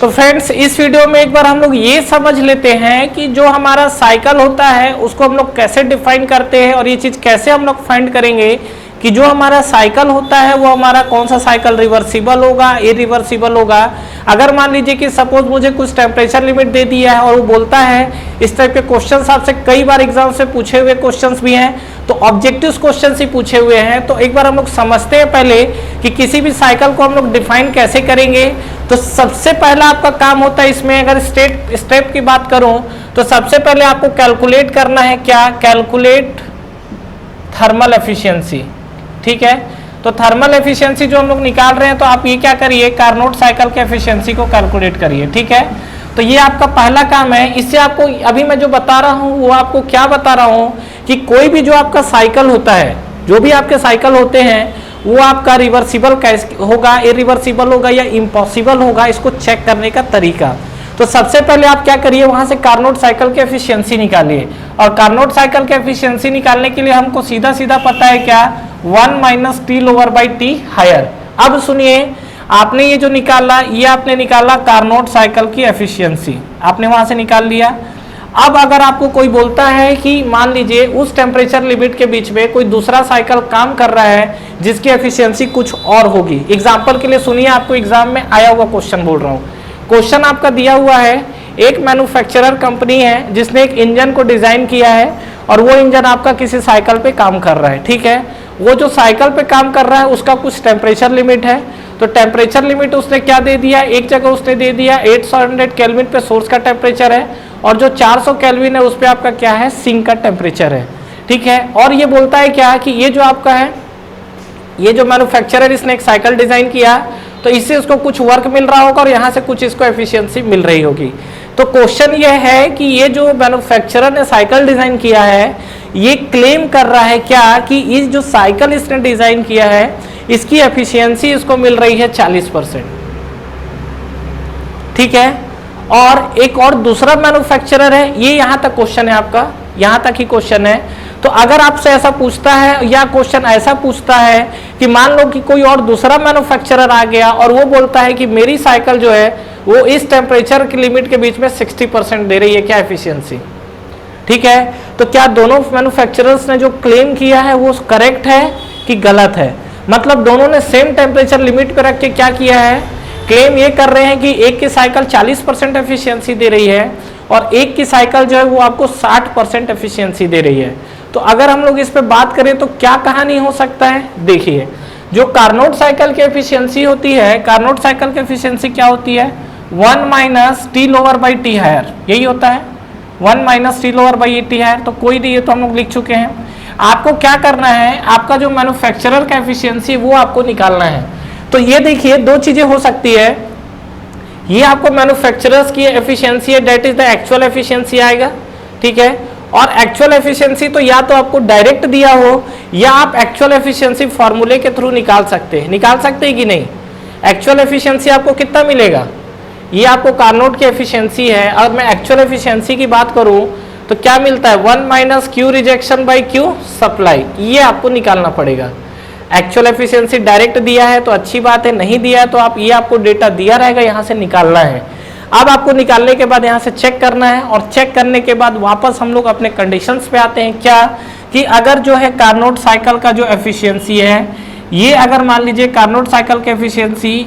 तो फ्रेंड्स इस वीडियो में एक बार हम लोग ये समझ लेते हैं कि जो हमारा साइकिल होता है उसको हम लोग कैसे डिफाइन करते हैं और ये चीज कैसे हम लोग फाइंड करेंगे कि जो हमारा साइकिल होता है वो हमारा कौन सा साइकिल रिवर्सिबल होगा, इरिवर्सिबल होगा। अगर मान लीजिए कि सपोज मुझे कुछ टेम्परेचर लिमिट दे दिया है और वो बोलता है, इस टाइप के क्वेश्चंस आपसे कई बार एग्जाम से पूछे हुए क्वेश्चंस भी हैं, तो ऑब्जेक्टिव क्वेश्चंस ही पूछे हुए हैं। तो एक बार हम लोग समझते हैं पहले कि किसी भी साइकिल को हम लोग डिफाइन कैसे करेंगे। तो सबसे पहला आपका काम होता है इसमें, अगर स्टेप की बात करूं तो सबसे पहले आपको कैलकुलेट करना है क्या, कैलकुलेट थर्मल एफिशिएंसी। ठीक है, तो थर्मल एफिशिएंसी जो हम लोग निकाल रहे हैं, तो आप ये क्या करिए, कार्नोट साइकिल के एफिशिएंसी को कैलकुलेट करिए। ठीक है, तो ये आपका पहला काम है। इससे आपको अभी मैं जो बता रहा हूँ वो आपको क्या बता रहा हूँ कि कोई भी जो आपका साइकिल होता है, जो भी आपके साइकिल होते हैं वो आपका रिवर्सिबल कैसे होगा, इरिवर्सिबल होगा या इम्पॉसिबल होगा, इसको चेक करने का तरीका। तो सबसे पहले आप क्या करिए, वहां से कार्नोट साइकिल की एफिशिएंसी निकालिए। और कार्नोट साइकिल की एफिशिएंसी निकालने के लिए हमको सीधा सीधा पता है क्या, 1 minus T lower by T higher. अब सुनिए, आपने ये जो निकाला, ये आपने निकाला कार्नोट साइकिल की एफिशिएंसी, आपने वहां से निकाल लिया। अब अगर आपको कोई बोलता है कि मान लीजिए उस टेम्परेचर लिमिट के बीच में कोई दूसरा साइकिल काम कर रहा है जिसकी एफिशिएंसी कुछ और होगी। एग्जांपल के लिए सुनिए, आपको एग्जाम में आया हुआ क्वेश्चन बोल रहा हूँ। क्वेश्चन आपका दिया हुआ है, एक मैन्युफैक्चरर कंपनी है जिसने एक इंजन को डिजाइन किया है और वो इंजन आपका किसी साइकिल पे काम कर रहा है। ठीक है, वो जो साइकिल पे काम कर रहा है उसका कुछ टेम्परेचर लिमिट है। तो टेम्परेचर लिमिट उसने क्या दे दिया, एक जगह उसने दे दिया 800 केल्विन पे सोर्स का टेम्परेचर है और जो 400 केल्विन है उस पे आपका क्या है, सिंक का टेम्परेचर है। ठीक है, और ये बोलता है क्या कि ये जो आपका है, ये जो मैन्युफैक्चरर इसने एक साइकिल डिजाइन किया तो इससे उसको कुछ वर्क मिल रहा होगा और यहाँ से कुछ इसको एफिशिएंसी मिल रही होगी। तो क्वेश्चन ये है कि ये जो मैन्युफैक्चरर ने साइकिल डिजाइन किया है, ये क्लेम कर रहा है क्या कि इस जो साइकिल इसने डिजाइन किया है इसकी एफिशिएंसी इसको मिल रही है 40%। ठीक है, और एक और दूसरा मैन्युफैक्चरर है, ये यहां तक क्वेश्चन है आपका, यहां तक ही क्वेश्चन है। तो अगर आपसे ऐसा पूछता है या क्वेश्चन ऐसा पूछता है कि मान लो कि कोई और दूसरा मैन्युफैक्चरर आ गया और वो बोलता है कि मेरी साइकिल जो है वो इस टेम्परेचर की लिमिट के बीच में 60% दे रही है क्या एफिशिएंसी। ठीक है, तो क्या दोनों मैन्युफैक्चरर्स ने जो क्लेम किया है वो करेक्ट है कि गलत है। मतलब दोनों ने सेम टेम्परेचर लिमिट पर रख के क्या किया है, क्लेम ये कर रहे हैं कि एक की साइकिल 40% एफिशिएंसी दे रही है और एक की साइकिल जो है वो आपको 60% एफिशिएंसी दे रही है। तो अगर हम लोग इस पे बात करें तो क्या कहानी हो सकता है, देखिए जो कार्नोट साइकिल की एफिशिएंसी होती है, कार्नोट साइकिल की एफिशिएंसी क्या होती है, 1 minus T lower by T higher, यही होता है 1 minus T lower by T higher. तो कोई नहीं, ये तो हम लोग लिख चुके हैं। आपको क्या करना है, आपका जो मैन्युफैक्चरर का एफिशिएंसी वो आपको निकालना है। तो ये देखिए दो चीजें हो सकती है, ये आपको मैन्युफैक्चरर्स की एफिशिएंसी है, that is the actual efficiency आएगा। ठीक है, और एक्चुअल एफिशिएंसी तो या तो आपको डायरेक्ट दिया हो या आप एक्चुअल एफिशिएंसी फॉर्मूले के थ्रू निकाल सकते हैं कि नहीं। एक्चुअल एफिशिएंसी आपको कितना मिलेगा, ये आपको कार्नोट की एफिशिएंसी है। और मैं एक्चुअल एफिशिएंसी की बात करूं तो क्या मिलता है, 1 minus Q rejection by Q supply, ये आपको निकालना पड़ेगा। एक्चुअल एफिशिएंसी डायरेक्ट दिया है तो अच्छी बात है, नहीं दिया है तो आप ये आपको डेटा दिया रहेगा, यहाँ से निकालना है। अब आपको निकालने के बाद यहाँ से चेक करना है और चेक करने के बाद वापस हम लोग अपने कंडीशंस पे आते हैं क्या, कि अगर जो है कार्नोट साइकिल का जो एफिशिएंसी है, ये अगर मान लीजिए कार्नोट साइकिल की एफिशिएंसी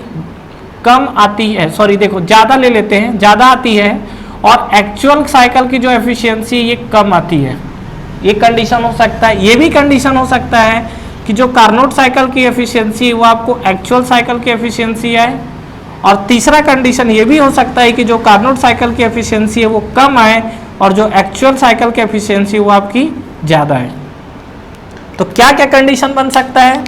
कम आती है, सॉरी देखो ज़्यादा ले लेते हैं, ज़्यादा आती है और एक्चुअल साइकिल की जो एफिशिएंसी ये कम आती है, ये कंडीशन हो सकता है। ये भी कंडीशन हो सकता है कि जो कार्नोट साइकिल की एफिशिएंसी वो आपको एक्चुअल साइकिल की एफिशिएंसी है। और तीसरा कंडीशन ये भी हो सकता है कि जो कार्नोट साइकिल की एफिशिएंसी है वो कम आए और जो एक्चुअल साइकिल की एफिशिएंसी वो आपकी ज़्यादा है। तो क्या क्या कंडीशन बन सकता है,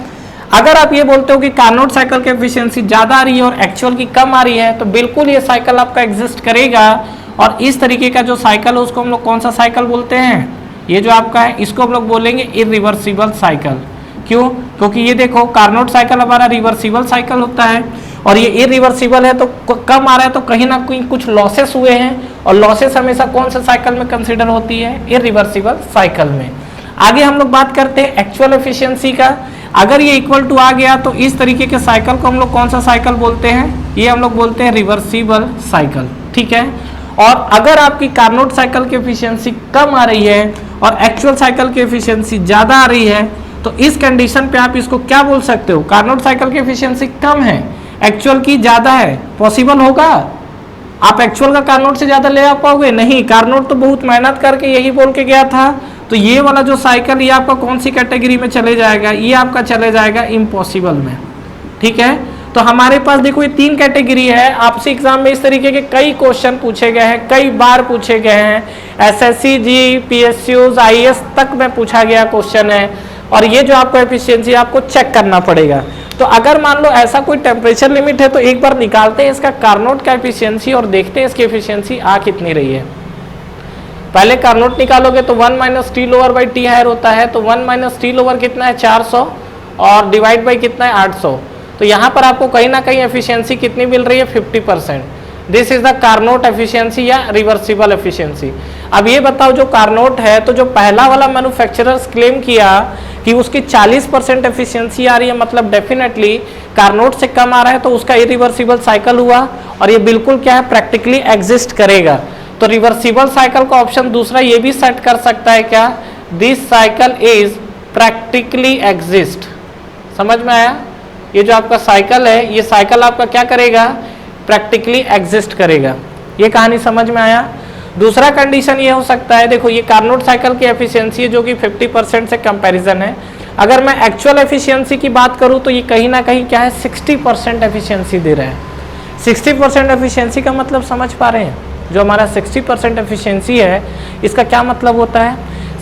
अगर आप ये बोलते हो कि कार्नोट साइकिल की एफिशिएंसी ज़्यादा आ रही है और एक्चुअल की कम आ रही है, तो बिल्कुल ये साइकिल आपका एग्जिस्ट करेगा। और इस तरीके का जो साइकिल है उसको हम लोग कौन सा साइकिल बोलते हैं, ये जो आपका है इसको हम लोग बोलेंगे इरिवर्सिबल साइकिल। क्यों, क्योंकि ये देखो कार्नोट साइकिल हमारा रिवर्सिबल साइकिल होता है और ये इरिवर्सिबल है तो कम आ रहा है, तो कहीं ना कहीं कुछ लॉसेस हुए हैं और लॉसेस हमेशा कौन से साइकिल में कंसीडर होती है, इरिवर्सिबल साइकिल में। आगे हम लोग बात करते हैं एक्चुअल एफिशिएंसी का। अगर ये इक्वल टू आ गया तो इस तरीके के साइकिल को हम लोग कौन सा साइकिल बोलते हैं, ये हम लोग बोलते हैं रिवर्सिबल साइकिल, ठीक है। और अगर आपकी कार्नोट साइकिल की एफिशिएंसी कम आ रही है और एक्चुअल साइकिल की एफिशिएंसी ज़्यादा आ रही है, तो इस कंडीशन पे आप इसको क्या बोल सकते हो, कार्नोट साइकिल की एफिशिएंसी कम है, एक्चुअल की ज़्यादा है, पॉसिबल होगा? आप एक्चुअल का कार्नोट से ज़्यादा ले आ पाओगे? नहीं, कार्नोट तो बहुत मेहनत करके यही बोल के गया था। तो ये वाला जो साइकिल, ये आपका कौन सी कैटेगरी में चले जाएगा? ये आपका चले जाएगा इम्पॉसिबल में, ठीक है। तो हमारे पास देखो ये 3 कैटेगरी है। आपसे एग्जाम में इस तरीके के कई क्वेश्चन पूछे गए हैं, कई बार पूछे गए हैं, एसएससी जी, पीएसयूज, आईएएस तक में पूछा गया क्वेश्चन है। और ये जो आपको एफिशिएंसी आपको चेक करना पड़ेगा। तो अगर मान लो ऐसा कोई टेम्परेचर लिमिट है, तो एक बार निकालते हैं इसका कार्नोट का एफिशिएंसी और देखते हैं इसकी एफिशिएंसी आ कितनी रही है। पहले कार्नोट निकालोगे तो 1 minus T lower by T higher होता है। तो 1 माइनस टी लोअर कितना है? 400 और डिवाइड बाई कितना है? 800। तो यहाँ पर आपको कहीं ना कहीं एफिशिएंसी कितनी मिल रही है? 50%। This is the Carnot efficiency या रिवर्सिबल एफिशिएंसी। अब ये बताओ, जो कार्नोट है, तो जो पहला वाला मैन्युफैक्चरर्स क्लेम किया कि उसकी 40% एफिशिएंसी आ रही है, मतलब डेफिनेटली कार्नोट से कम आ रहा है, तो उसका इरिवर्सिबल साइकिल हुआ। और ये बिल्कुल क्या है? प्रैक्टिकली एग्जिस्ट करेगा। तो रिवर्सिबल साइकिल का ऑप्शन दूसरा ये भी सेट कर सकता है क्या? This cycle is practically exist. समझ में आया? ये जो आपका साइकिल है, ये साइकिल आपका क्या करेगा? प्रैक्टिकली एग्जिस्ट करेगा। ये कहानी समझ में आया? दूसरा कंडीशन ये हो सकता है, देखो ये कार्नोट साइकिल की एफिशिएंसी है जो कि 50% से कंपैरिजन है। अगर मैं एक्चुअल एफिशिएंसी की बात करूं तो ये कहीं ना कहीं क्या है? 60% एफिशिएंसी दे रहा है। 60% एफिशिएंसी का मतलब समझ पा रहे हैं? जो हमारा 60% एफिशिएंसी है, इसका क्या मतलब होता है?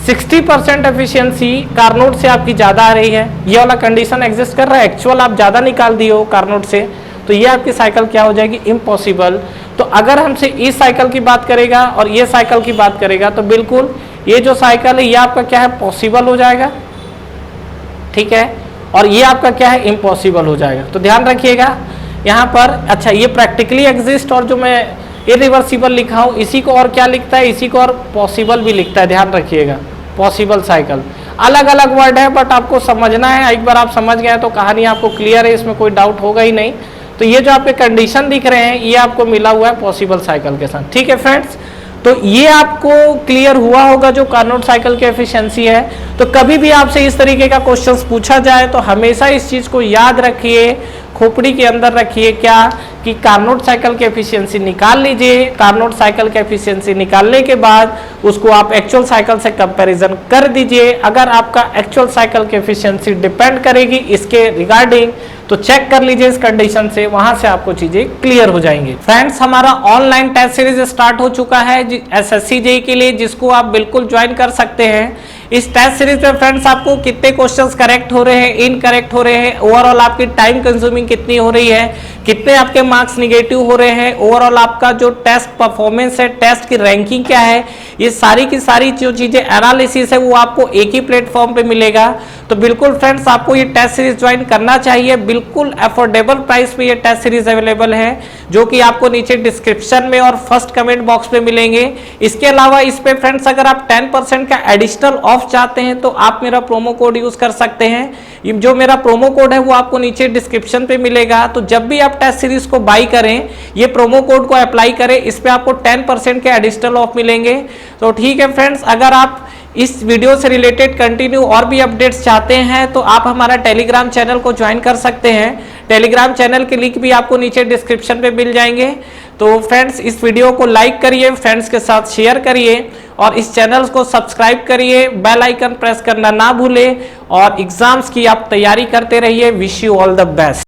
60% एफिशिएंसी कार्नोट से आपकी ज़्यादा आ रही है, ये वाला कंडीशन एग्जिस्ट कर रहा है। एक्चुअल आप ज़्यादा निकाल दिए हो कार्नोट से, तो ये आपकी साइकिल क्या हो जाएगी? इम्पॉसिबल। तो अगर हमसे इस साइकिल की बात करेगा और ये साइकिल की बात करेगा, तो बिल्कुल ये जो साइकिल है ये आपका क्या है? पॉसिबल हो जाएगा, ठीक है। और ये आपका क्या है? इम्पॉसिबल हो जाएगा। तो ध्यान रखिएगा यहाँ पर। अच्छा, ये प्रैक्टिकली एग्जिस्ट और जो मैं इरिवर्सिबल लिखा हूँ, इसी को और क्या लिखता है? इसी को और पॉसिबल भी लिखता है। ध्यान रखिएगा, पॉसिबल साइकिल अलग अलग वर्ड है, बट आपको समझना है। एक बार आप समझ गए तो कहानी आपको क्लियर है, इसमें कोई डाउट होगा ही नहीं। तो ये जो आपके कंडीशन दिख रहे हैं, ये आपको मिला हुआ है पॉसिबल साइकिल के साथ, ठीक है फ्रेंड्स। तो ये आपको क्लियर हुआ होगा जो कार्नोट साइकिल की एफिशिएंसी है। तो कभी भी आपसे इस तरीके का क्वेश्चंस पूछा जाए तो हमेशा इस चीज को याद रखिए, खोपड़ी के अंदर रखिए क्या, कि कार्नोट साइकिल की एफिशिएंसी निकाल लीजिए। कार्नोट साइकिल की एफिशिएंसी निकालने के बाद उसको आप एक्चुअल साइकिल से कंपैरिजन कर दीजिए। अगर आपका एक्चुअल साइकिल की एफिशिएंसी डिपेंड करेगी इसके रिगार्डिंग, तो चेक कर लीजिए इस कंडीशन से, वहां से आपको चीजें क्लियर हो जाएंगी। फ्रेंड्स, हमारा ऑनलाइन टेस्ट सीरीज स्टार्ट हो चुका है एसएससी जेईई के लिए, जिसको आप बिल्कुल ज्वाइन कर सकते हैं। इस टेस्ट सीरीज में फ्रेंड्स आपको कितने क्वेश्चंस करेक्ट हो रहे हैं, इनकरेक्ट हो रहे हैं, ओवरऑल आपकी टाइम कंज्यूमिंग कितनी हो रही है, कितने आपके मार्क्स निगेटिव हो रहे हैं, ओवरऑल आपका जो टेस्ट परफॉर्मेंस है, टेस्ट की रैंकिंग क्या है, ये सारी की सारी जो चीजें एनालिसिस है वो आपको एक ही प्लेटफॉर्म पे मिलेगा। तो बिल्कुल फ्रेंड्स आपको ये टेस्ट सीरीज ज्वाइन करना चाहिए। बिल्कुल अफोर्डेबल प्राइस पे ये टेस्ट सीरीज अवेलेबल है, जो कि आपको नीचे डिस्क्रिप्शन में और फर्स्ट कमेंट बॉक्स पे मिलेंगे। इसके अलावा इस पे फ्रेंड्स अगर आप 10% का एडिशनल ऑफ चाहते हैं तो आप मेरा प्रोमो कोड यूज कर सकते हैं। जो मेरा प्रोमो कोड है वो आपको नीचे डिस्क्रिप्शन पे मिलेगा। तो जब भी आप टेस्ट सीरीज को बाई करें, ये प्रोमो कोड को अप्लाई करें, इस पे आपको 10% के एडिशनल ऑफ मिलेंगे। तो ठीक है फ्रेंड्स, अगर आप इस वीडियो से रिलेटेड कंटिन्यू और भी अपडेट्स चाहते हैं तो आप हमारा टेलीग्राम चैनल को ज्वाइन कर सकते हैं। टेलीग्राम चैनल के लिंक भी आपको नीचे डिस्क्रिप्शन पे मिल जाएंगे। तो फ्रेंड्स, इस वीडियो को लाइक करिए, फ्रेंड्स के साथ शेयर करिए और इस चैनल को सब्सक्राइब करिए, बेल आइकन प्रेस करना ना भूलें और एग्जाम्स की आप तैयारी करते रहिए। Wish you all the best.